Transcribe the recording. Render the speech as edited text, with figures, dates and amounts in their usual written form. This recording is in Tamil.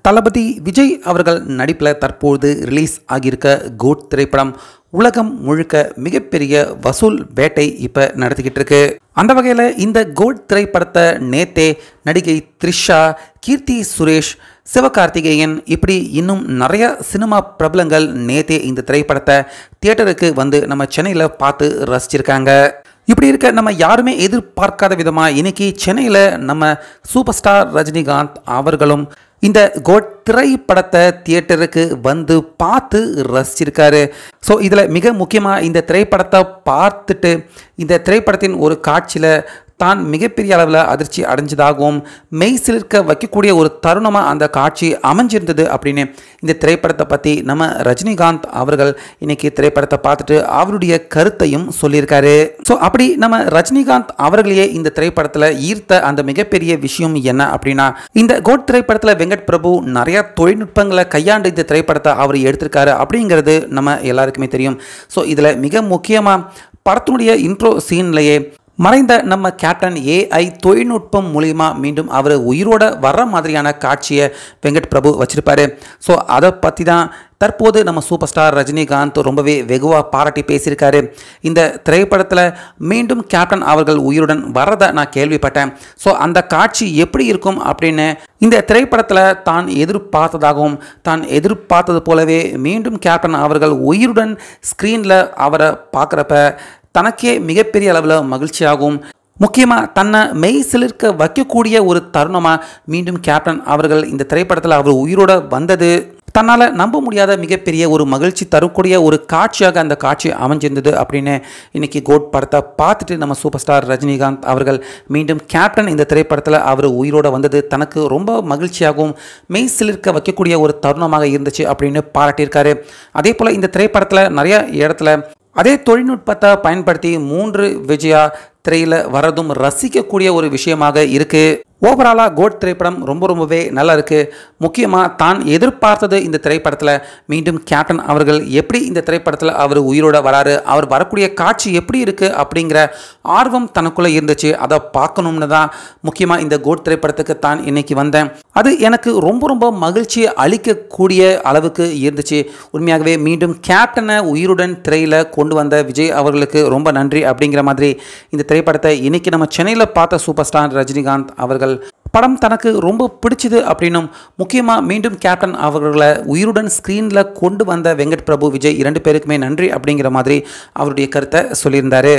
தளபதி விஜய் அவர்கள் நடிப்பில் தற்போது ரிலீஸ் ஆகியிருக்க கோட் திரைப்படம் உலகம் முழுக்க மிகப்பெரிய வசூல் வேட்டை இப்போ நடத்திக்கிட்டு இருக்கு. அந்த வகையில் இந்த கோட் திரைப்படத்தை நேத்தே நடிகை த்ரிஷா, கீர்த்தி சுரேஷ், சிவகார்த்திகேயன் இப்படி இன்னும் நிறைய சினிமா பிரபலங்கள் நேத்தே இந்த திரைப்படத்தை தியேட்டருக்கு வந்து நம்ம சென்னையில் பார்த்து ரசிச்சிருக்காங்க. இப்படி இருக்க நம்ம யாருமே எதிர்பார்க்காத விதமாக இன்னைக்கு சென்னையில் நம்ம சூப்பர் ஸ்டார் ரஜினிகாந்த் அவர்களும் இந்த கோட் திரைப்படத்தை தியேட்டருக்கு வந்து பார்த்து ரசிச்சிருக்காரு. ஸோ இதில் மிக முக்கியமாக இந்த திரைப்படத்தை பார்த்துட்டு இந்த திரைப்படத்தின் ஒரு காட்சியில் தான் மிகப்பெரிய அளவில் அதிர்ச்சி அடைஞ்சதாகவும் மெய் சிலிர்க்க வைக்கக்கூடிய ஒரு தருணமாக அந்த காட்சி அமைஞ்சிருந்தது அப்படின்னு இந்த திரைப்படத்தை பற்றி நம்ம ரஜினிகாந்த் அவர்கள் இன்னைக்கு திரைப்படத்தை பார்த்துட்டு அவருடைய கருத்தையும் சொல்லியிருக்காரு. ஸோ அப்படி நம்ம ரஜினிகாந்த் அவர்களையே இந்த திரைப்படத்தில் ஈர்த்த அந்த மிகப்பெரிய விஷயம் என்ன அப்படின்னா, இந்த கோட் திரைப்படத்தில் வெங்கட் பிரபு நிறைய தொழில்நுட்பங்களை கையாண்டு இந்த திரைப்படத்தை அவர் எடுத்திருக்காரு அப்படிங்கிறது நம்ம எல்லாருக்குமே தெரியும். ஸோ இதில் மிக முக்கியமாக படத்தினுடைய இன்ட்ரோ சீன்லேயே மறைந்த நம்ம கேப்டன் ஏஐ தொழில்நுட்பம் மூலிமா மீண்டும் அவர் உயிரோட வர்ற மாதிரியான காட்சியை வெங்கட் பிரபு வச்சிருப்பாரு. ஸோ அதை பற்றி தான் தற்போது நம்ம சூப்பர் ஸ்டார் ரஜினிகாந்த் ரொம்பவே வெகுவாக பாராட்டி பேசியிருக்காரு. இந்த திரைப்படத்தில் மீண்டும் கேப்டன் அவர்கள் உயிருடன் வரதை நான் கேள்விப்பட்டேன். ஸோ அந்த காட்சி எப்படி இருக்கும் அப்படின்னு இந்த திரைப்படத்தில் தான் எதிர்பார்த்ததாகவும் தான் எதிர்பார்த்தது போலவே மீண்டும் கேப்டன் அவர்கள் உயிருடன் ஸ்க்ரீனில் அவரை பார்க்குறப்ப தனக்கே மிகப்பெரிய அளவில் மகிழ்ச்சியாகவும் முக்கியமாக தன்னை மெய் சிலிர்க்க வைக்கக்கூடிய ஒரு தருணமாக மீண்டும் கேப்டன் அவர்கள் இந்த திரைப்படத்தில் அவர் உயிரோடு வந்தது தன்னால் நம்ப முடியாத மிகப்பெரிய ஒரு மகிழ்ச்சி தரக்கூடிய ஒரு காட்சியாக அந்த காட்சி அமைஞ்சிருந்தது அப்படின்னு இன்னைக்கு கோட் படத்தை பார்த்துட்டு நம்ம சூப்பர் ஸ்டார் ரஜினிகாந்த் அவர்கள் மீண்டும் கேப்டன் இந்த திரைப்படத்தில் அவர் உயிரோடு வந்தது தனக்கு ரொம்ப மகிழ்ச்சியாகவும் மெய் சிலிர்க்க வைக்கக்கூடிய ஒரு தருணமாக இருந்துச்சு அப்படின்னு பாராட்டியிருக்காரு. அதே போல் இந்த திரைப்படத்தில் நிறைய இடத்துல அதே தொழில்நுட்பத்தை பயன்படுத்தி 3 விஜயா திரையில் வரதும் ரசிக்கக்கூடிய ஒரு விஷயமாக இருக்குது. ஓவராலாக கோட் திரைப்படம் ரொம்பவே நல்லா இருக்குது. முக்கியமாக தான் எதிர்பார்த்தது இந்த திரைப்படத்தில் மீண்டும் கேப்டன் அவர்கள் எப்படி இந்த திரைப்படத்தில் அவர் உயிரோட வராரு, அவர் வரக்கூடிய காட்சி எப்படி இருக்குது அப்படிங்கிற ஆர்வம் தனக்குள்ளே இருந்துச்சு. அதை பார்க்கணும்னு தான் முக்கியமாக இந்த கோட் திரைப்படத்துக்கு தான் இன்னைக்கு வந்தேன். அது எனக்கு ரொம்ப மகிழ்ச்சியை அளிக்கக்கூடிய அளவுக்கு இருந்துச்சு. உண்மையாகவே மீண்டும் கேப்டனை உயிருடன் திரையில் கொண்டு வந்த விஜய் அவர்களுக்கு ரொம்ப நன்றி அப்படிங்கிற மாதிரி இந்த திரைப்படத்தை இன்னைக்கு நம்ம சென்னையில் பார்த்த சூப்பர் ஸ்டார் ரஜினிகாந்த் அவர்கள் படம் தனக்கு ரொம்ப பிடிச்சது அப்படின்னும் முக்கியமாக மீண்டும் கேப்டன் அவர்களை உயிருடன் ஸ்க்ரீனில் கொண்டு வந்த வெங்கட் பிரபு, விஜய் 2 பேருக்குமே நன்றி அப்படிங்கிற மாதிரி அவருடைய கருத்தை சொல்லியிருந்தாரு.